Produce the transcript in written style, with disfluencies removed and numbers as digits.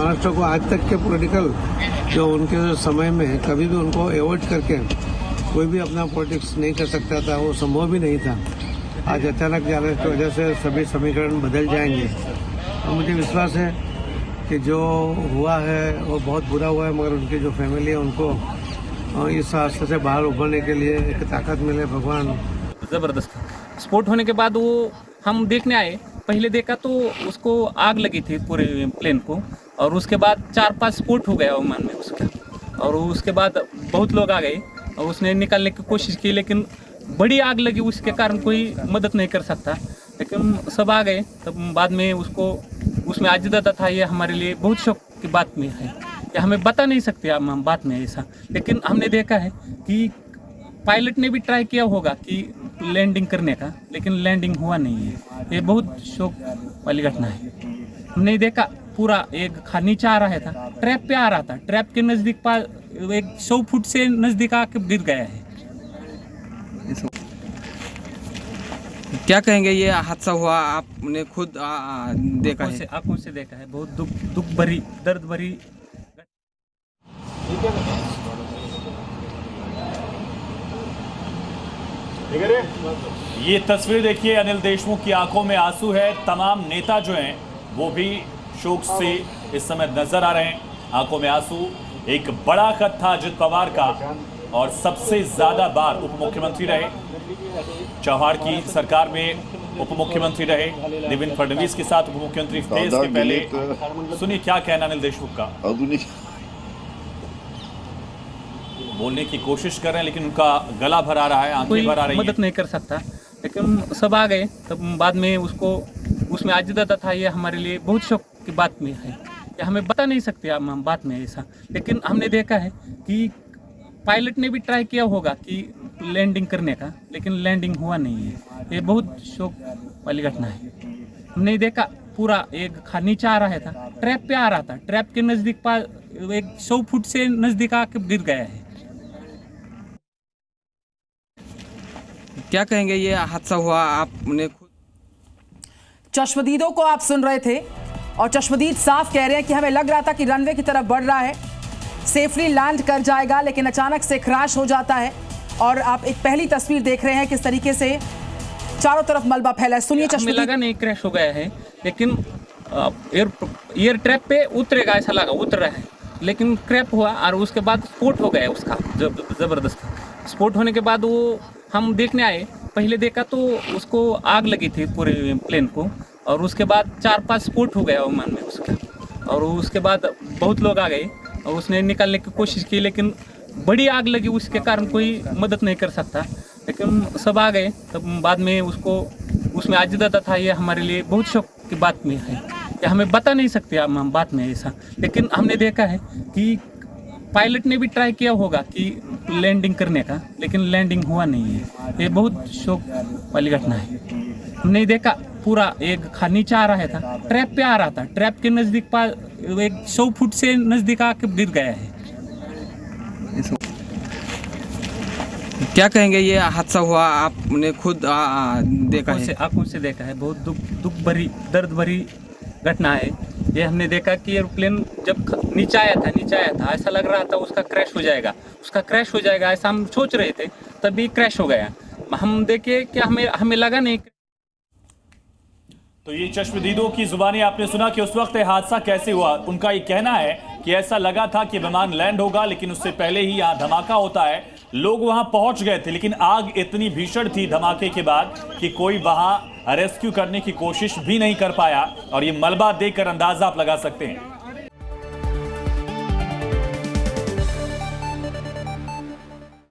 महाराष्ट्र को आज तक के पॉलिटिकल जो उनके समय में कभी भी उनको अवॉइड करके कोई भी अपना पॉलिटिक्स नहीं कर सकता था, वो संभव भी नहीं था। आज अचानक जाने की वजह से सभी समीकरण बदल जाएंगे और मुझे विश्वास है कि जो हुआ है वो बहुत बुरा हुआ है, मगर उनकी जो फैमिली है उनको इस हादसे से बाहर उभरने के लिए एक ताकत मिले भगवान। ज़बरदस्त स्फोट होने के बाद वो हम देखने आए, पहले देखा तो उसको आग लगी थी पूरे प्लेन को, और उसके बाद 4-5 स्फोट हो गया विमान में उसका, और उसके बाद बहुत लोग आ गए और उसने निकालने की कोशिश की, लेकिन बड़ी आग लगी उसके कारण कोई मदद नहीं कर सकता। लेकिन सब आ गए, तब बाद में उसको उसमें आजिज़ था। ये हमारे लिए बहुत शौक की बात में है कि हमें बता नहीं सकते हम बात में ऐसा, लेकिन हमने देखा है कि पायलट ने भी ट्राई किया होगा कि लैंडिंग करने का, लेकिन लैंडिंग हुआ नहीं है। ये बहुत शौक वाली घटना है। हमने देखा पूरा एक नीचे आ रहा था, ट्रैप पे आ रहा था, ट्रैप के नज़दीक एक 100 फुट से नज़दीक आके गिर गया है। क्या कहेंगे, ये हादसा हुआ आपने खुद देखा है? आंखों से देखा है। बहुत दुख भरी, दर्द भरी। ये तस्वीर देखिए, अनिल देशमुख की आंखों में आंसू है। तमाम नेता जो हैं वो भी शोक से इस समय नजर आ रहे हैं, आंखों में आंसू। एक बड़ा कद था अजित पवार का, और सबसे ज्यादा बार उप मुख्यमंत्री रहे, चौहान की सरकार में उप मुख्यमंत्री रहे, देवेंद्र फडणवीस के साथ उप मुख्यमंत्री थे इसके पहले। सुनिए क्या कहना अनिल देशमुख का। बोलने की कोशिश कर रहे हैं, लेकिन उनका गला भर आ रहा है, आंखें भर आ रही हैं। मदद नहीं कर सकता, लेकिन सब आ गए, तब बाद में उसको उसमें आजिज़ था। ये हमारे लिए बहुत शौक की बात में है कि हमें बता नहीं सकते हम बात में ऐसा, लेकिन हमने देखा है कि पायलट ने भी ट्राई किया होगा कि लैंडिंग करने का, लेकिन लैंडिंग हुआ नहीं है। ये बहुत शौक वाली घटना है। हमने देखा पूरा एक नीचे आ रहा था, ट्रैप पे आ रहा था, ट्रैप के नज़दीक एक 100 फुट से नज़दीक आके गिर गया है। क्या कहेंगे, ये हादसा हुआ आपने खुद? चश्मदीदों को आप सुन रहे थे, और चश्मदीद साफ कह रहे हैं कि हमें लग रहा था कि रनवे की तरफ बढ़ रहा है, सेफली लैंड कर जाएगा, लेकिन अचानक से क्रैश हो जाता है। और आप एक पहली तस्वीर देख रहे हैं किस तरीके से चारों तरफ मलबा फैला है। सुनिए चश्मदीद। लगा नहीं क्रैश हो गया है, लेकिन एयर ट्रैप पे उतरेगा ऐसा लगा, उतर रहा है, लेकिन क्रैप हुआ और उसके बाद स्फोट हो गया उसका। ज़बरदस्त स्फोट होने के बाद वो हम देखने आए, पहले देखा तो उसको आग लगी थी पूरे प्लेन को, और उसके बाद 4-5 स्फोट हो गया विमान में उसका, और उसके बाद बहुत लोग आ गए और उसने निकालने की कोशिश की, लेकिन बड़ी आग लगी उसके कारण कोई मदद नहीं कर सकता। लेकिन सब आ गए, तब बाद में उसको उसमें आजिज़ था। ये हमारे लिए बहुत शौक की बात में है कि हमें बता नहीं सकते हम बात में ऐसा, लेकिन हमने देखा है कि पायलट ने भी ट्राई किया होगा कि लैंडिंग करने का, लेकिन लैंडिंग हुआ नहीं है। ये बहुत शौक वाली घटना है। हमने देखा पूरा एक नीचे आ रहा था, ट्रैप पे आ रहा था, ट्रैप के नज़दीक एक 100 फुट से नज़दीक आके गिर गया है। क्या कहेंगे, ये हादसा हुआ आपने खुद देखा है? आंखों से देखा है। बहुत दुख भरी, दर्द भरी घटना है। ये हमने देखा कि एयरप्लेन जब नीचे आया था, ऐसा लग रहा था उसका क्रैश हो जाएगा, ऐसा हम सोच रहे थे, तभी क्रैश हो गया। हम देखे कि हमें लगा नहीं। तो ये चश्मदीदों की जुबानी आपने सुना कि उस वक्त हादसा कैसे हुआ। उनका ये कहना है कि ऐसा लगा था कि विमान लैंड होगा, लेकिन उससे पहले ही यहाँ धमाका होता है। लोग वहां पहुंच गए थे, लेकिन आग इतनी भीषण थी धमाके के बाद कि कोई वहां रेस्क्यू करने की कोशिश भी नहीं कर पाया, और ये मलबा देखकर अंदाजा आप लगा सकते हैं।